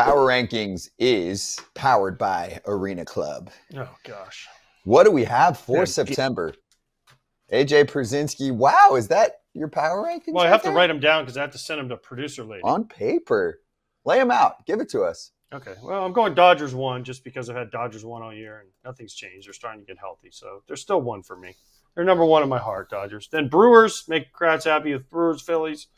Power Rankings is powered by Arena Club. Oh, gosh. What do we have for September? AJ Pierzynski. Wow, is that your power rankings? Well, I have to write them down because I have to send them to producer lady. On paper. Lay them out. Give it to us. Okay. Well, I'm going Dodgers 1 just because I've had Dodgers 1 all year and nothing's changed. They're starting to get healthy. So they're still 1 for me. They're number 1 in my heart, Dodgers. Then Brewers, make Kratz happy with Brewers, Phillies.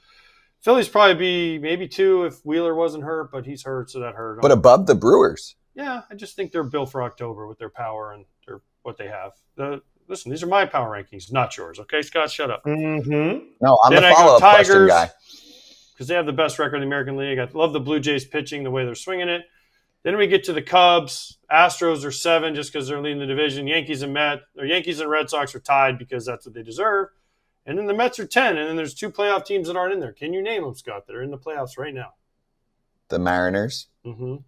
Phillies probably be maybe 2 if Wheeler wasn't hurt, but he's hurt, so that hurt. But above the Brewers. Yeah, I just think they're built for October with their power and what they have. Listen, these are my power rankings, not yours. Okay, Scott, shut up. Mm-hmm. No, I'm the follow-up question guy. Because they have the best record in the American League. I love the Blue Jays pitching, the way they're swinging it. Then we get to the Cubs. Astros are 7 just because they're leading the division. Yankees and Red Sox are tied because that's what they deserve. And then the Mets are 10. And then there's 2 playoff teams that aren't in there. Can you name them, Scott, that are in the playoffs right now? The Mariners. Mm-hmm.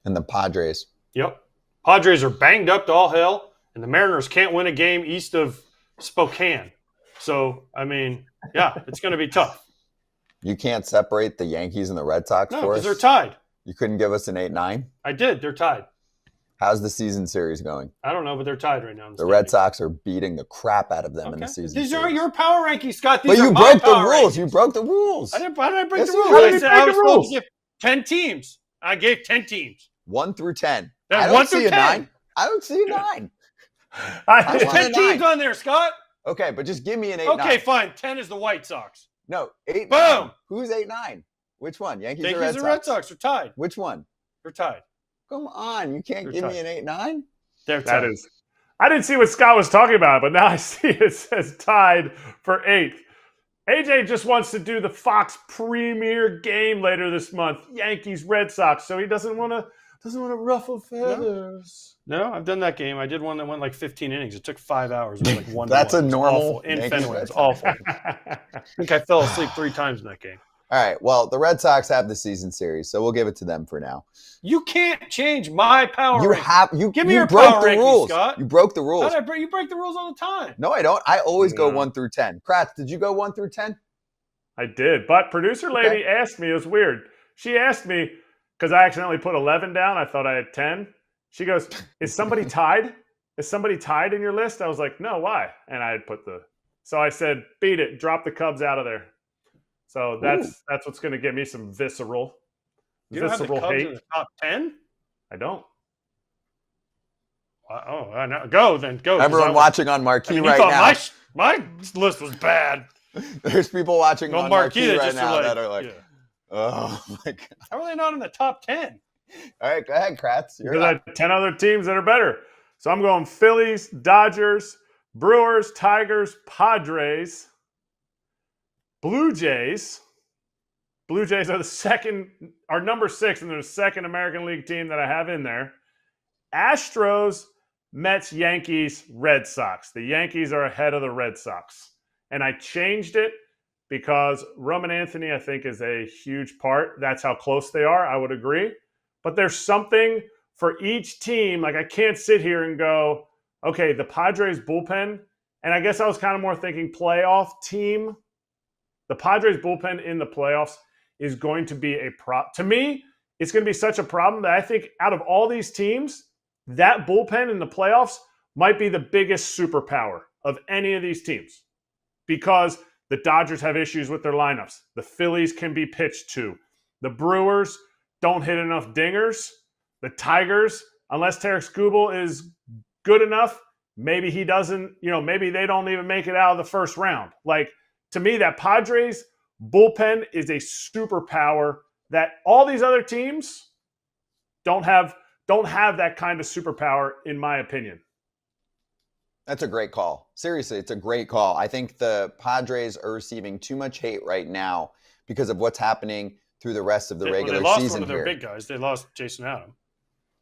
And the Padres. Yep. Padres are banged up to all hell, and the Mariners can't win a game east of Spokane. So, I mean, yeah, it's going to be tough. You can't separate the Yankees and the Red Sox for us? No, because they're tied. You couldn't give us an 8-9? I did. They're tied. How's the season series going? I don't know, but they're tied right now. The Red Sox are beating the crap out of them in the season These series. are your power rankings, Scott. But you broke the rules. You broke the rules. Why did I break the rules? I was supposed to give 10 teams. I gave 10 teams. 1 through 10. I don't see a 9. I don't see a 9. There's 10 teams on there, Scott. Okay, but just give me an 8-9. Okay, fine. 10 is the White Sox. No, 8-9. Boom. Who's 8-9? Which one? Yankees or and Red Sox are tied. Which one? They're tied. Come on. You can't give me an 8-9? They're tied. That is. I didn't see what Scott was talking about, but now I see it says tied for 8th. AJ just wants to do the Fox premier game later this month, Yankees Red Sox, so he doesn't want to ruffle feathers. No, I've done that game. I did one that went like 15 innings. It took 5 hours. It was like 1 That's a normal awful. In Fenway. It's awful. I think I fell asleep 3 times in that game. All right. Well, the Red Sox have the season series, so we'll give it to them for now. You can't change my power. You give me your broke power the ranking, rules. Scott. You broke the rules. You break the rules all the time. No, I don't. I always go 1 through 10. Kratz, did you go 1 through 10? I did, but producer lady asked me. It was weird. She asked me because I accidentally put 11 down. I thought I had 10. She goes, "Is somebody tied? Is somebody tied in your list?" I was like, "No, why?" And I had put so I said, "Beat it. Drop the Cubs out of there." So that's what's going to give me some visceral You don't have the Cubs hate. in the top 10? I don't. Go then. Go. Everyone watching on Marquee right now. My list was bad. There's people watching on Marquee right now that are like, yeah. Oh my God. How are they not in the top 10? All right, go ahead, Kratz. Because I had 10 other teams that are better. So I'm going Phillies, Dodgers, Brewers, Tigers, Padres, Blue Jays. Blue Jays are number 6, and they're the second American League team that I have in there. Astros, Mets, Yankees, Red Sox. The Yankees are ahead of the Red Sox. And I changed it because Roman Anthony, I think, is a huge part. That's how close they are. I would agree. But there's something for each team. Like, I can't sit here and go, okay, the Padres bullpen, and I guess I was kind of more thinking playoff team. The Padres bullpen in the playoffs is going to be a problem. To me, it's going to be such a problem that I think out of all these teams, that bullpen in the playoffs might be the biggest superpower of any of these teams. Because the Dodgers have issues with their lineups. The Phillies can be pitched to. The Brewers don't hit enough dingers. The Tigers, unless Tarek Skubal is good enough, maybe he doesn't, maybe they don't even make it out of the first round. Like, to me, that Padres bullpen is a superpower that all these other teams don't have that kind of superpower, in my opinion. That's a great call. Seriously, it's a great call. I think the Padres are receiving too much hate right now because of what's happening through the rest of the regular season. They lost one of their big guys. They lost Jason Adam.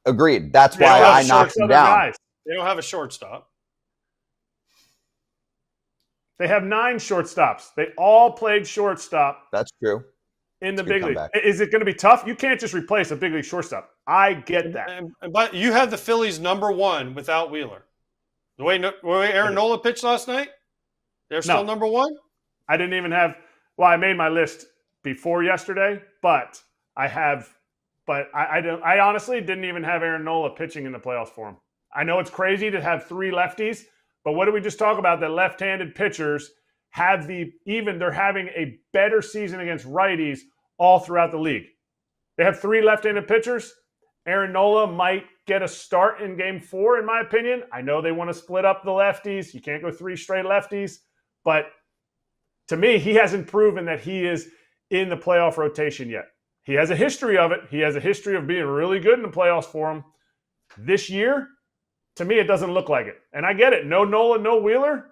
Agreed. That's why I knocked him down. Guys. They don't have a shortstop. They have 9 shortstops. They all played shortstop. That's true. In the big league. Is it going to be tough? You can't just replace a big league shortstop. I get that. But you have the Phillies number 1 without Wheeler. The way Aaron Nola pitched last night, they're still number 1? I didn't even have – well, I made my list before yesterday, but I honestly didn't even have Aaron Nola pitching in the playoffs for him. I know it's crazy to have 3 lefties, but what did we just talk about? That left-handed pitchers they're having a better season against righties all throughout the league. They have 3 left-handed pitchers. Aaron Nola might get a start in game 4, in my opinion. I know they want to split up the lefties. You can't go 3 straight lefties. But to me, he hasn't proven that he is in the playoff rotation yet. He has a history of it. He has a history of being really good in the playoffs for him. This year, to me, it doesn't look like it. And I get it. No Nola, no Wheeler.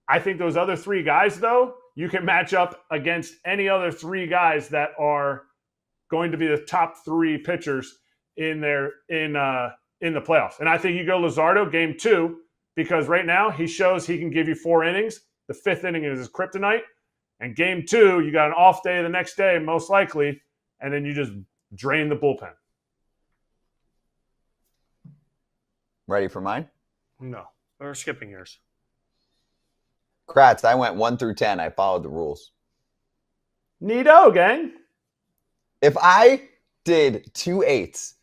I think those other 3 guys, though, you can match up against any other 3 guys that are going to be the top 3 pitchers in the playoffs. And I think you go Luzardo game 2, because right now he shows he can give you 4 innings. The 5th inning is his kryptonite. And game 2, you got an off day the next day, most likely, and then you just drain the bullpen. Ready for mine? No, we're skipping yours. Kratz, I went 1 through 10. I followed the rules. Neato, gang. If I did 2 8s,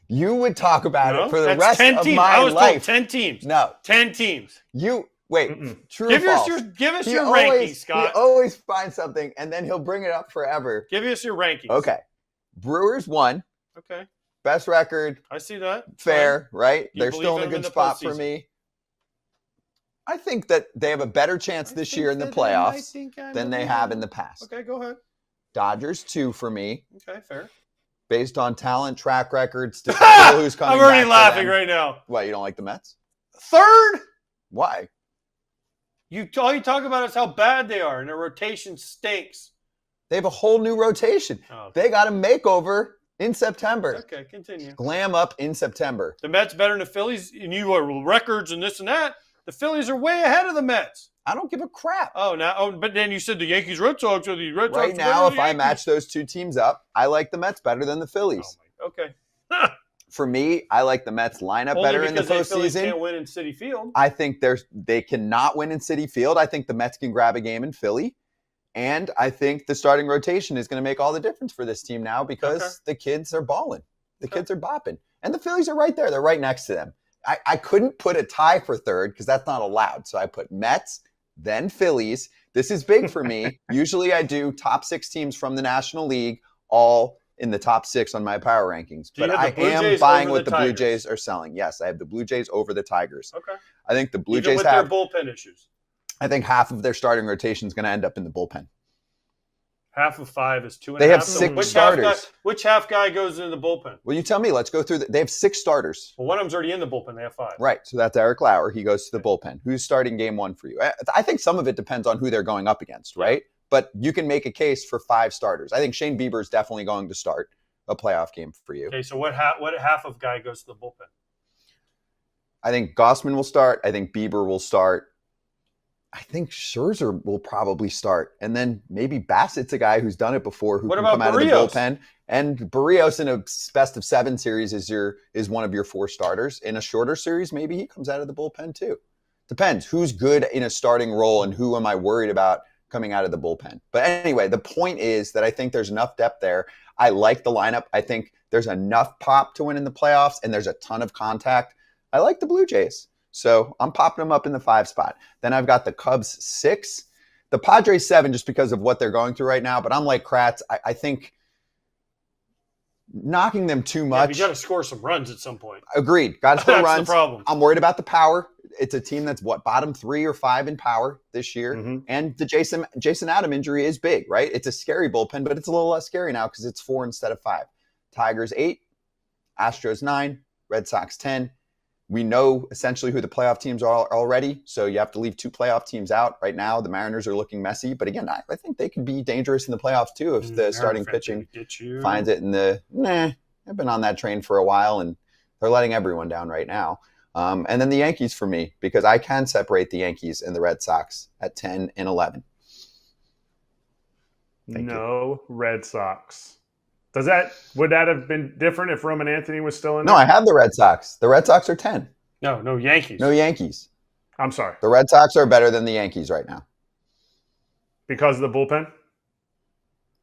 you would talk about it for the rest 10 of teams. my I was life. told 10 teams. No. 10 teams. True Give or false? Give us your rankings, Scott. He always finds something, and then he'll bring it up forever. Give us your rankings. Okay. Brewers 1. Okay. Best record. I see that. Fair, right? You They're still in a believe in good the spot for postseason. me. I think that they have a better chance this year in the playoffs than they have in the past. Okay, go ahead. Dodgers 2 for me, Okay, fair. based on talent, track record, statistical, who's coming I'm already back for laughing them. right now. What, you don't like the Mets? 3rd? Why? All you talk about is how bad they are, and their rotation stinks. They have a whole new rotation. Oh. They got a makeover in September. Okay, continue. Glam up in September. The Mets better than the Phillies, and you are records and this and that. The Phillies are way ahead of the Mets. I don't give a crap. But then you said the Yankees, Red Sox, or the Red Sox. Right now, if I match those 2 teams up, I like the Mets better than the Phillies. Okay. For me, I like the Mets lineup Only better in the because the Phillies postseason. can't win in Citi Field. I think they cannot win in Citi Field. I think the Mets can grab a game in Philly. And I think the starting rotation is going to make all the difference for this team now because the kids are balling. The kids are bopping. And the Phillies are right there. They're right next to them. I couldn't put a tie for 3rd because that's not allowed. So I put Mets, then Phillies. This is big for me. Usually I do top 6 teams from the National League, all in the top 6 on my power rankings. But I am buying what the Blue Jays are selling. Yes, I have the Blue Jays over the Tigers. Okay. I think the Blue Even Jays with have their bullpen issues. I think half of their starting rotation is going to end up in the bullpen. Half of 5 is 2.5. They have 6 starters. Which half guy goes into the bullpen? Well, you tell me. Let's go through. They have 6 starters. Well, one of them's already in the bullpen. They have 5. Right. So that's Eric Lauer. He goes to the bullpen. Who's starting game 1 for you? I think some of it depends on who they're going up against, right? But you can make a case for 5 starters. I think Shane Bieber is definitely going to start a playoff game for you. Okay, so what half of guy goes to the bullpen? I think Gossman will start. I think Bieber will start. I think Scherzer will probably start. And then maybe Bassett's a guy who's done it before who What can about come out Barrios? of the bullpen. And Barrios in a best of 7 series is one of your 4 starters. In a shorter series, maybe he comes out of the bullpen too. Depends who's good in a starting role and who am I worried about coming out of the bullpen. But anyway, the point is that I think there's enough depth there. I like the lineup. I think there's enough pop to win in the playoffs, and there's a ton of contact. I like the Blue Jays. So I'm popping them up in the 5 spot. Then I've got the Cubs 6. The Padres 7 just because of what they're going through right now. But I'm like Kratz. I think knocking them too much. You got to score some runs at some point. Agreed. Got to score That's runs. the problem. I'm worried about the power. It's a team that's bottom 3 or 5 in power this year. Mm-hmm. And the Jason Adam injury is big, right? It's a scary bullpen, but it's a little less scary now because it's 4 instead of 5. Tigers 8, Astros 9, Red Sox 10. We know essentially who the playoff teams are already, so you have to leave 2 playoff teams out. Right now, the Mariners are looking messy, but again, I think they could be dangerous in the playoffs too if the starting pitching finds it in the, I've been on that train for a while, and they're letting everyone down right now. And then the Yankees for me, because I can separate the Yankees and the Red Sox at 10 and 11. Thank you. Red Sox. Would that have been different if Roman Anthony was still in No, there? I have the Red Sox. The Red Sox are 10. No, Yankees. No Yankees. I'm sorry. The Red Sox are better than the Yankees right now. Because of the bullpen?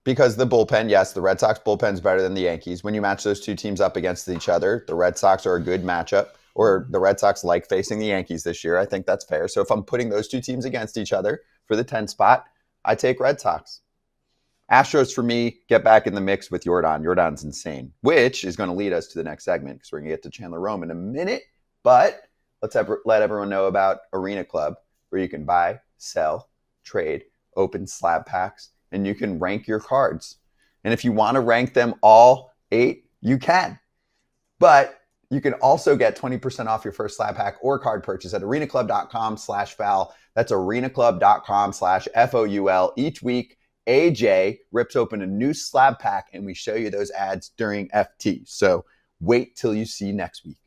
Because the bullpen, yes, the Red Sox bullpen is better than the Yankees. When you match those two teams up against each other, the Red Sox are a good matchup, or the Red Sox like facing the Yankees this year. I think that's fair. So if I'm putting those two teams against each other for the 10 spot, I take Red Sox. Astros, for me, get back in the mix with Yordan. Yordan's insane, which is going to lead us to the next segment because we're going to get to Chandler Rome in a minute. But let's let everyone know about Arena Club, where you can buy, sell, trade, open slab packs, and you can rank your cards. And if you want to rank them all 8, you can. But you can also get 20% off your first slab pack or card purchase at arenaclub.com/foul. That's arenaclub.com/FOUL. Each week, AJ rips open a new slab pack, and we show you those ads during FT. So wait till you see next week.